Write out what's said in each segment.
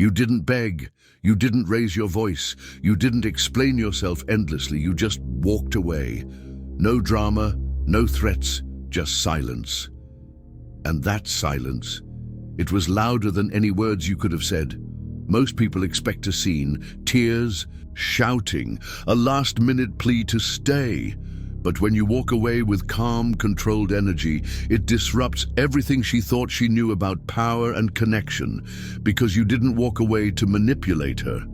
You didn't beg, you didn't raise your voice, you didn't explain yourself endlessly, you just walked away. No drama, no threats, just silence. And that silence, it was louder than any words you could have said. Most people expect a scene, tears, shouting, a last-minute plea to stay. But when you walk away with calm, controlled energy, it disrupts everything she thought she knew about power and connection, because you didn't walk away to manipulate her.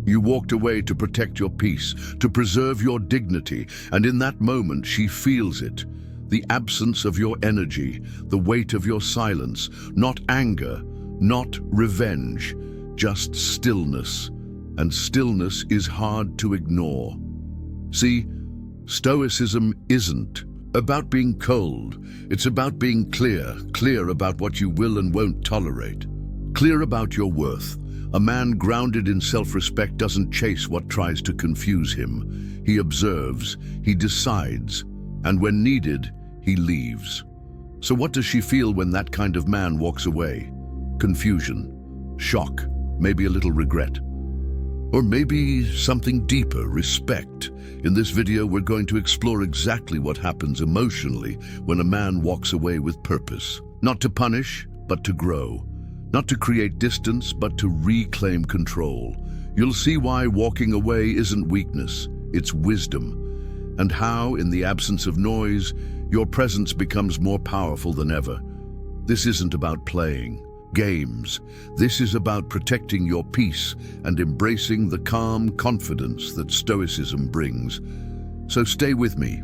You walked away to protect your peace, to preserve your dignity, and in that moment she feels it. The absence of your energy, the weight of your silence, not anger, not revenge, just stillness. And stillness is hard to ignore. See, Stoicism isn't about being cold. It's about being clear about what you will and won't tolerate. Clear about your worth. A man grounded in self-respect doesn't chase what tries to confuse him. He observes, he decides, and when needed, he leaves. So what does she feel when that kind of man walks away? Confusion, shock, maybe a little regret. Or maybe something deeper, respect. In this video, we're going to explore exactly what happens emotionally when a man walks away with purpose. Not to punish, but to grow. Not to create distance, but to reclaim control. You'll see why walking away isn't weakness, it's wisdom. And how, in the absence of noise, your presence becomes more powerful than ever. This isn't about playing games. This is about protecting your peace and embracing the calm confidence that Stoicism brings. So stay with me,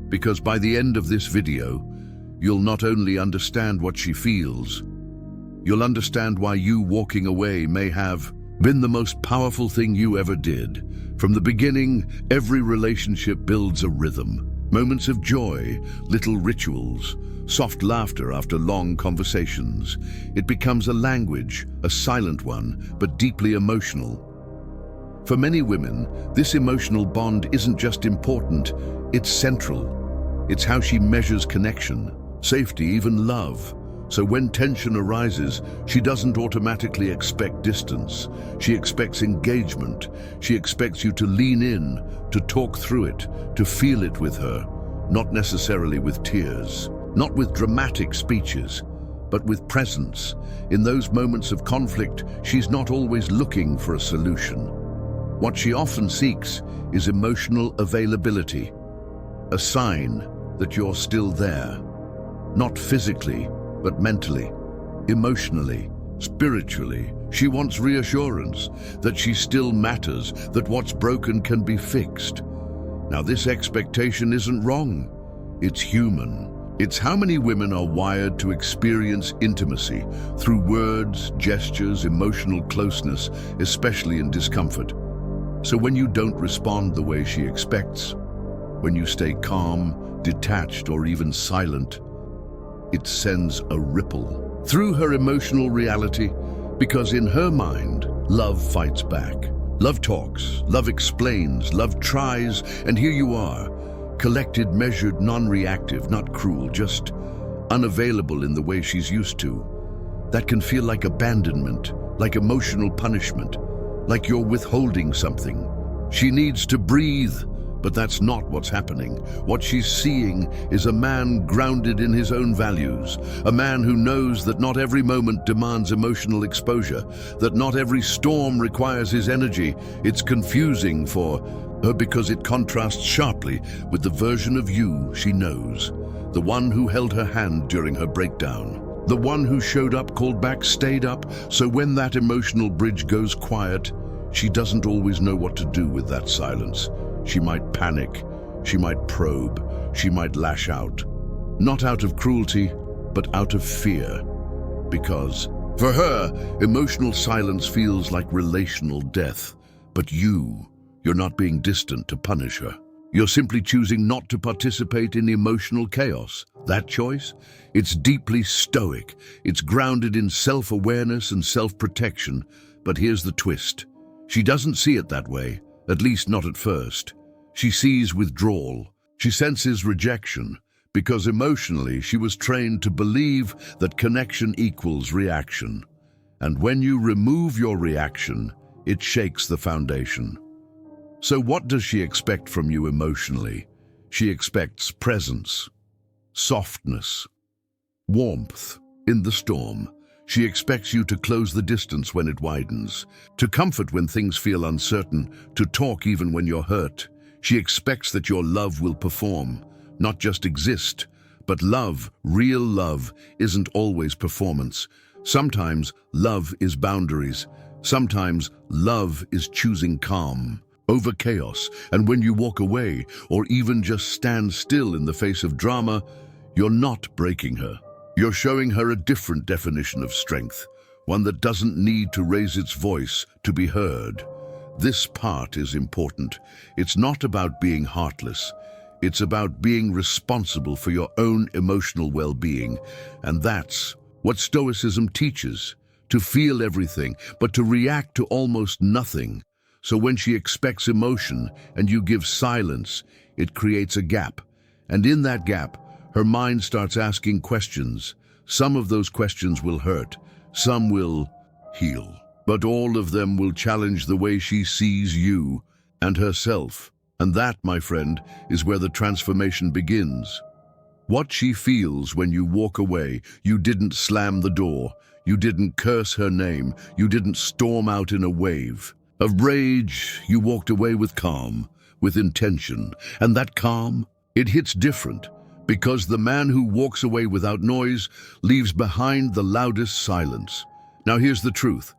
because by the end of this video, you'll not only understand what she feels, you'll understand why you walking away may have been the most powerful thing you ever did. From the beginning, every relationship builds a rhythm. Moments of joy, little rituals, soft laughter after long conversations. It becomes a language, a silent one, but deeply emotional. For many women, this emotional bond isn't just important, it's central. It's how she measures connection, safety, even love. So when tension arises, she doesn't automatically expect distance. She expects engagement. She expects you to lean in, to talk through it, to feel it with her, not necessarily with tears. Not with dramatic speeches, but with presence. In those moments of conflict, she's not always looking for a solution. What she often seeks is emotional availability, a sign that you're still there. Not physically, but mentally, emotionally, spiritually. She wants reassurance that she still matters, that what's broken can be fixed. Now, this expectation isn't wrong, it's human. It's how many women are wired to experience intimacy through words, gestures, emotional closeness, especially in discomfort. So when you don't respond the way she expects, when you stay calm, detached, or even silent, it sends a ripple through her emotional reality, because in her mind, love fights back. Love talks, love explains, love tries, and here you are, collected, measured, non-reactive, not cruel, just unavailable in the way she's used to. That can feel like abandonment, like emotional punishment, like you're withholding something. She needs to breathe, but that's not what's happening. What she's seeing is a man grounded in his own values, a man who knows that not every moment demands emotional exposure, that not every storm requires his energy. It's confusing for her because it contrasts sharply with the version of you she knows, the one who held her hand during her breakdown, the one who showed up, called back, stayed up. So when that emotional bridge goes quiet, she doesn't always know what to do with that silence. She might panic, she might probe, she might lash out. Not out of cruelty, but out of fear. Because for her, emotional silence feels like relational death. But you're not being distant to punish her. You're simply choosing not to participate in emotional chaos. That choice? It's deeply stoic. It's grounded in self-awareness and self-protection. But here's the twist. She doesn't see it that way, at least not at first. She sees withdrawal. She senses rejection, because emotionally she was trained to believe that connection equals reaction. And when you remove your reaction, it shakes the foundation. So what does she expect from you emotionally? She expects presence, softness, warmth in the storm. She expects you to close the distance when it widens, to comfort when things feel uncertain, to talk even when you're hurt. She expects that your love will perform, not just exist. But love, real love, isn't always performance. Sometimes love is boundaries. Sometimes love is choosing calm over chaos. And when you walk away, or even just stand still in the face of drama, you're not breaking her. You're showing her a different definition of strength, one that doesn't need to raise its voice to be heard. This part is important. It's not about being heartless. It's about being responsible for your own emotional well-being. And that's what Stoicism teaches, to feel everything, but to react to almost nothing. So when she expects emotion and you give silence, it creates a gap. And in that gap, her mind starts asking questions. Some of those questions will hurt, some will heal. But all of them will challenge the way she sees you and herself. And that, my friend, is where the transformation begins. What she feels when you walk away, you didn't slam the door, you didn't curse her name, you didn't storm out in a wave of rage. You walked away with calm, with intention. And that calm, it hits different, because the man who walks away without noise leaves behind the loudest silence. Now here's the truth.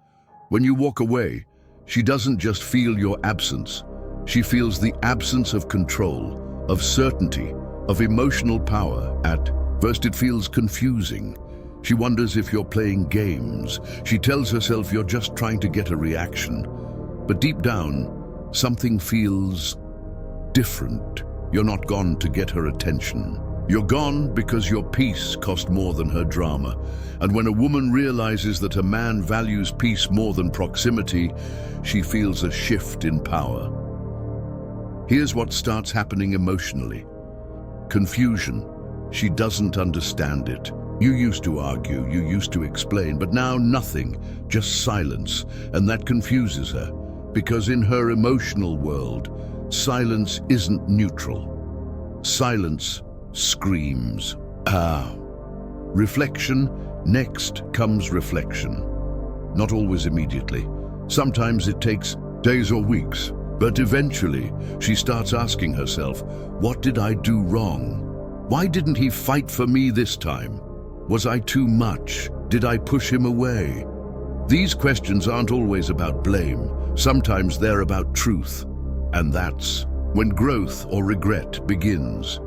When you walk away, she doesn't just feel your absence. She feels the absence of control, of certainty, of emotional power. At first it feels confusing. She wonders if you're playing games. She tells herself you're just trying to get a reaction. But deep down, something feels different. You're not gone to get her attention. You're gone because your peace cost more than her drama. And when a woman realizes that a man values peace more than proximity, she feels a shift in power. Here's what starts happening emotionally. Confusion. She doesn't understand it. You used to argue, you used to explain, but now nothing, just silence. And that confuses her, because in her emotional world, silence isn't neutral. Silence screams. Reflection. Next comes reflection. Not always immediately. Sometimes it takes days or weeks. But eventually, she starts asking herself, what did I do wrong? Why didn't he fight for me this time? Was I too much? Did I push him away? These questions aren't always about blame. Sometimes they're about truth. And that's when growth or regret begins.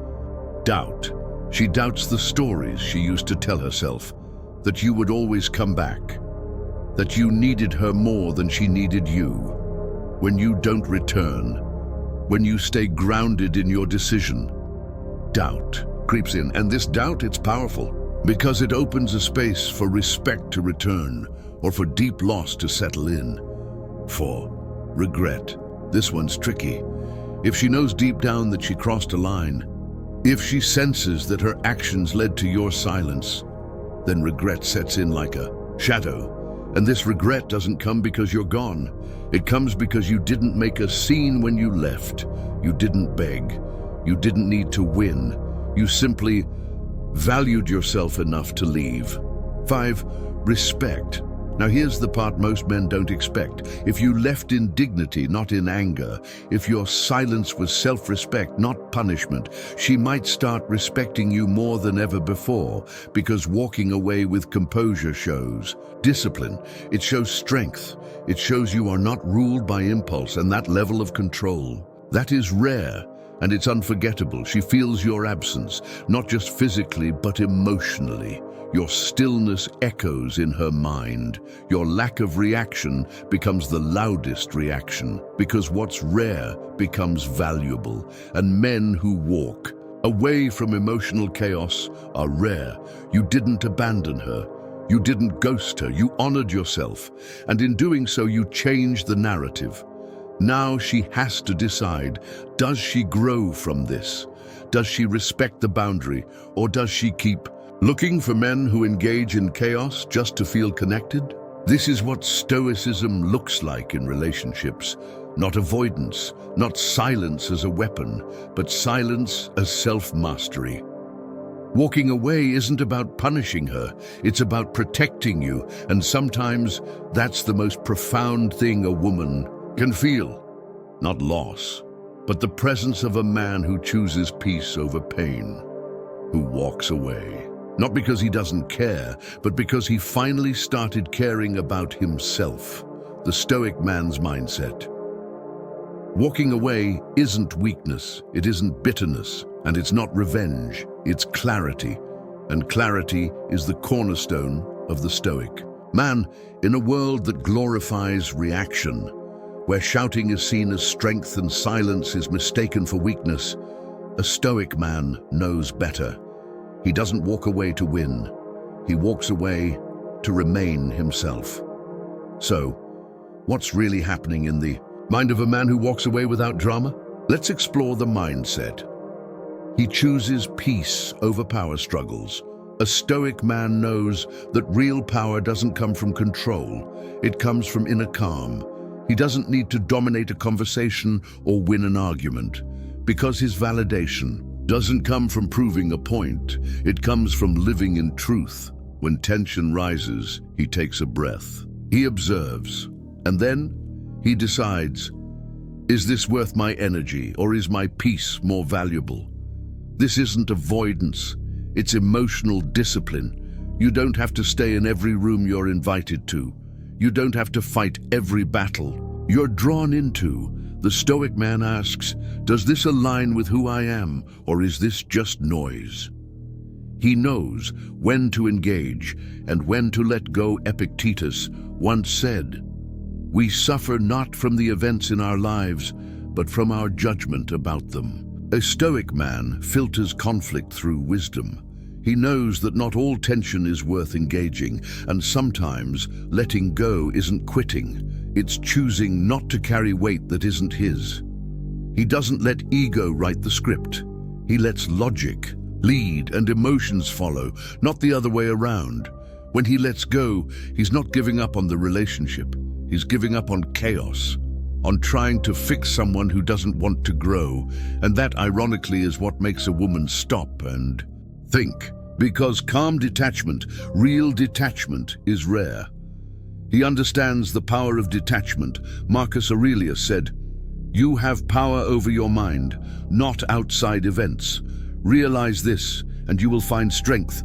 Doubt. She doubts the stories she used to tell herself, that you would always come back, that you needed her more than she needed you. When you don't return, when you stay grounded in your decision, doubt creeps in. And this doubt, it's powerful because it opens a space for respect to return or for deep loss to settle in. For regret, this one's tricky. If she knows deep down that she crossed a line, if she senses that her actions led to your silence, then regret sets in like a shadow. And this regret doesn't come because you're gone. It comes because you didn't make a scene when you left. You didn't beg. You didn't need to win. You simply valued yourself enough to leave. 5. Respect. Now here's the part most men don't expect. If you left in dignity, not in anger, if your silence was self-respect, not punishment, she might start respecting you more than ever before, because walking away with composure shows discipline. It shows strength. It shows you are not ruled by impulse, and that level of control, that is rare. And it's unforgettable. She feels your absence, not just physically, but emotionally. Your stillness echoes in her mind. Your lack of reaction becomes the loudest reaction, because what's rare becomes valuable. And men who walk away from emotional chaos are rare. You didn't abandon her. You didn't ghost her. You honored yourself. And in doing so, you changed the narrative. Now she has to decide, does she grow from this? Does she respect the boundary, or does she keep looking for men who engage in chaos just to feel connected? This is what Stoicism looks like in relationships. Not avoidance, not silence as a weapon, but silence as self-mastery. Walking away isn't about punishing her, it's about protecting you, and sometimes that's the most profound thing a woman can feel. Not loss, but the presence of a man who chooses peace over pain, who walks away. Not because he doesn't care, but because he finally started caring about himself. The Stoic man's mindset. Walking away isn't weakness, it isn't bitterness, and it's not revenge, it's clarity. And clarity is the cornerstone of the Stoic man. In a world that glorifies reaction, where shouting is seen as strength and silence is mistaken for weakness, a Stoic man knows better. He doesn't walk away to win. He walks away to remain himself. So, what's really happening in the mind of a man who walks away without drama? Let's explore the mindset. He chooses peace over power struggles. A Stoic man knows that real power doesn't come from control. It comes from inner calm. He doesn't need to dominate a conversation or win an argument, because his validation doesn't come from proving a point. It comes from living in truth. When tension rises, he takes a breath. He observes, and then he decides, is this worth my energy, or is my peace more valuable? This isn't avoidance, it's emotional discipline. You don't have to stay in every room you're invited to. You don't have to fight every battle you're drawn into. The Stoic man asks, does this align with who I am, or is this just noise? He knows when to engage and when to let go. Epictetus once said, we suffer not from the events in our lives, but from our judgment about them. A Stoic man filters conflict through wisdom. He knows that not all tension is worth engaging, and sometimes letting go isn't quitting. It's choosing not to carry weight that isn't his. He doesn't let ego write the script. He lets logic lead and emotions follow, not the other way around. When he lets go, he's not giving up on the relationship. He's giving up on chaos, on trying to fix someone who doesn't want to grow. And that, ironically, is what makes a woman stop and think. Because calm detachment, real detachment, is rare. He understands the power of detachment. Marcus Aurelius said, you have power over your mind, not outside events. Realize this, and you will find strength.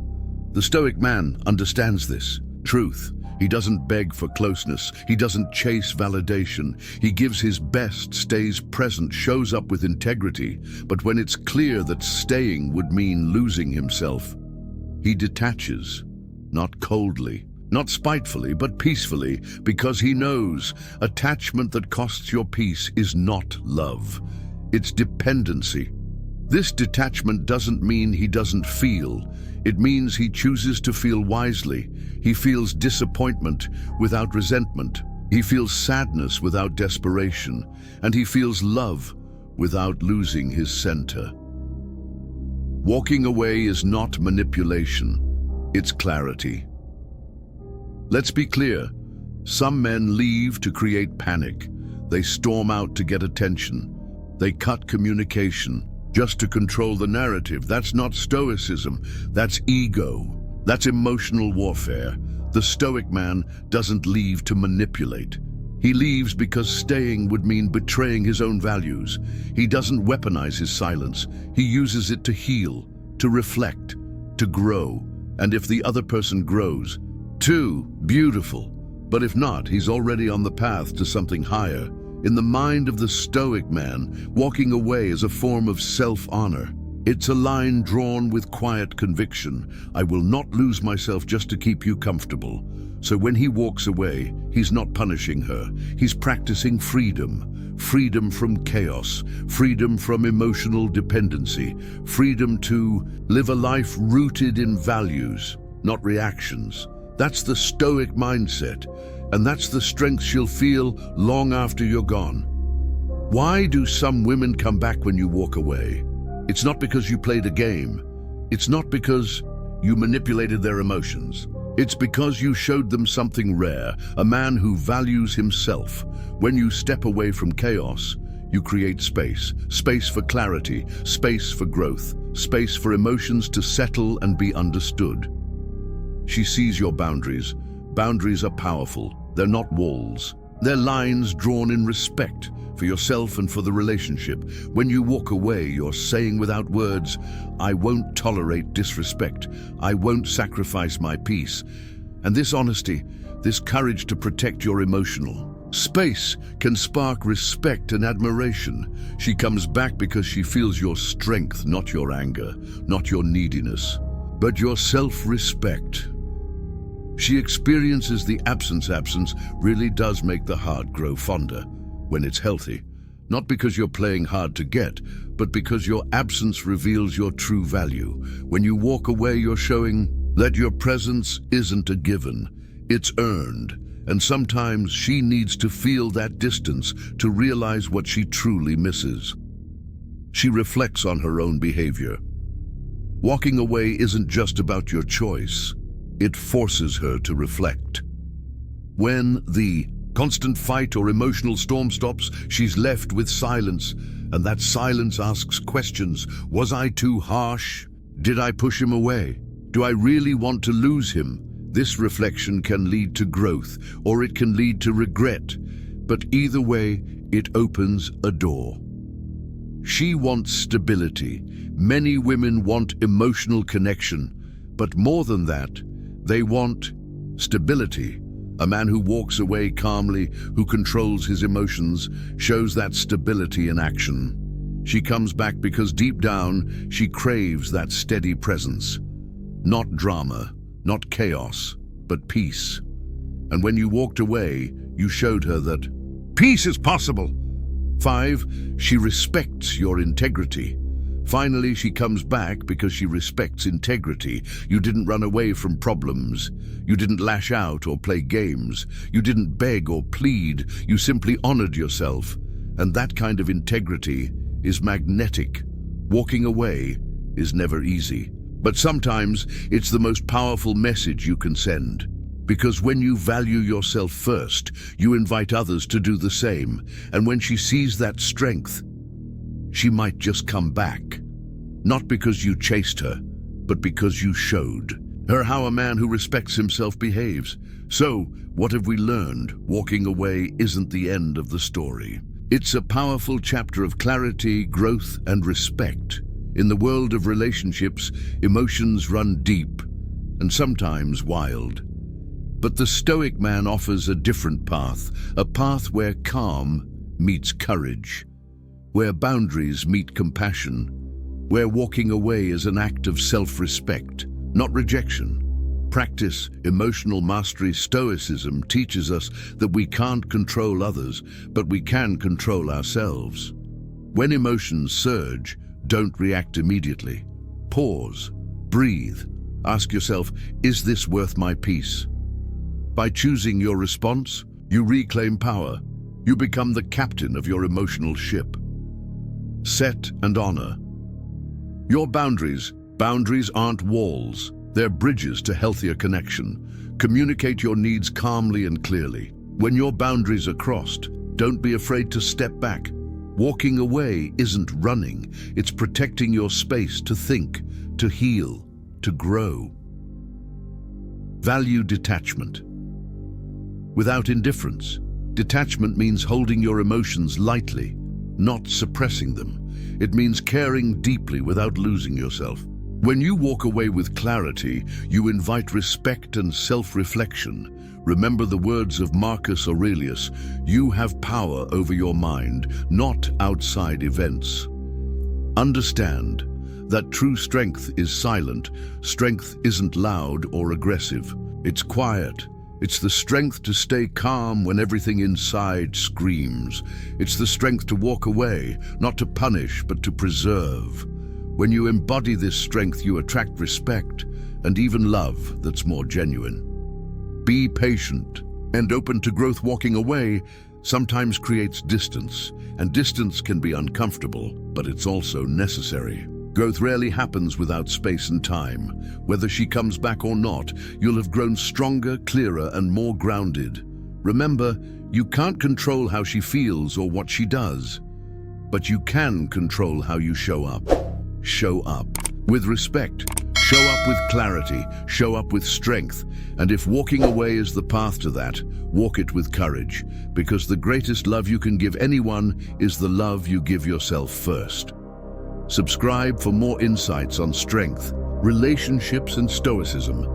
The Stoic man understands this. Truth. He doesn't beg for closeness. He doesn't chase validation. He gives his best, stays present, shows up with integrity. But when it's clear that staying would mean losing himself, he detaches, not coldly, not spitefully, but peacefully, because he knows attachment that costs your peace is not love. It's dependency. This detachment doesn't mean he doesn't feel. It means he chooses to feel wisely. He feels disappointment without resentment. He feels sadness without desperation. And he feels love without losing his center. Walking away is not manipulation. It's clarity. Let's be clear. Some men leave to create panic. They storm out to get attention. They cut communication just to control the narrative. That's not Stoicism. That's ego. That's emotional warfare. The Stoic man doesn't leave to manipulate. He leaves because staying would mean betraying his own values. He doesn't weaponize his silence. He uses it to heal, to reflect, to grow. And if the other person grows, too, beautiful. But if not, he's already on the path to something higher. In the mind of the Stoic man, walking away is a form of self-honor. It's a line drawn with quiet conviction. I will not lose myself just to keep you comfortable. So when he walks away, he's not punishing her. He's practicing freedom. Freedom from chaos. Freedom from emotional dependency. Freedom to live a life rooted in values, not reactions. That's the Stoic mindset. And that's the strength she'll feel long after you're gone. Why do some women come back when you walk away? It's not because you played a game. It's not because you manipulated their emotions. It's because you showed them something rare, a man who values himself. When you step away from chaos, you create space. Space for clarity, space for growth, space for emotions to settle and be understood. She sees your boundaries. Boundaries are powerful. They're not walls. They're lines drawn in respect for yourself and for the relationship. When you walk away, you're saying without words, I won't tolerate disrespect. I won't sacrifice my peace. And this honesty, this courage to protect your emotional space can spark respect and admiration. She comes back because she feels your strength, not your anger, not your neediness, but your self-respect. She experiences the absence really does make the heart grow fonder when it's healthy. Not because you're playing hard to get, but because your absence reveals your true value. When you walk away, you're showing that your presence isn't a given, it's earned. And sometimes she needs to feel that distance to realize what she truly misses. She reflects on her own behavior. Walking away isn't just about your choice. It forces her to reflect. When the constant fight or emotional storm stops, she's left with silence, and that silence asks questions. Was I too harsh? Did I push him away? Do I really want to lose him? This reflection can lead to growth, or it can lead to regret, but either way, it opens a door. She wants stability. Many women want emotional connection, but more than that, they want stability. A man who walks away calmly, who controls his emotions, shows that stability in action. She comes back because deep down, she craves that steady presence. Not drama, not chaos, but peace. And when you walked away, you showed her that peace is possible. 5, she respects your integrity. Finally, she comes back because she respects integrity. You didn't run away from problems. You didn't lash out or play games. You didn't beg or plead. You simply honored yourself. And that kind of integrity is magnetic. Walking away is never easy. But sometimes it's the most powerful message you can send. Because when you value yourself first, you invite others to do the same. And when she sees that strength, she might just come back. Not because you chased her, but because you showed her how a man who respects himself behaves. So, what have we learned? Walking away isn't the end of the story. It's a powerful chapter of clarity, growth, and respect. In the world of relationships, emotions run deep and sometimes wild. But the Stoic man offers a different path, a path where calm meets courage, where boundaries meet compassion, where walking away is an act of self-respect, not rejection. Practice emotional mastery. Stoicism teaches us that we can't control others, but we can control ourselves. When emotions surge, don't react immediately. Pause, breathe, ask yourself, is this worth my peace? By choosing your response, you reclaim power. You become the captain of your emotional ship. Set and honor your boundaries. Boundaries aren't walls. They're bridges to healthier connection. Communicate your needs calmly and clearly. When your boundaries are crossed, don't be afraid to step back. Walking away isn't running. It's protecting your space to think, to heal, to grow. Value detachment. Without indifference. Detachment means holding your emotions lightly, not suppressing them. It means caring deeply without losing yourself. When you walk away with clarity, you invite respect and self-reflection. Remember the words of Marcus Aurelius, you have power over your mind, not outside events. Understand that true strength is silent. Strength isn't loud or aggressive. It's quiet. It's the strength to stay calm when everything inside screams. It's the strength to walk away, not to punish, but to preserve. When you embody this strength, you attract respect and even love that's more genuine. Be patient and open to growth. Walking away sometimes creates distance, and distance can be uncomfortable, but it's also necessary. Growth rarely happens without space and time. Whether she comes back or not, you'll have grown stronger, clearer, and more grounded. Remember, you can't control how she feels or what she does, but you can control how you show up. Show up with respect. Show up with clarity. Show up with strength. And if walking away is the path to that, walk it with courage, because the greatest love you can give anyone is the love you give yourself first. Subscribe for more insights on strength, relationships, and stoicism.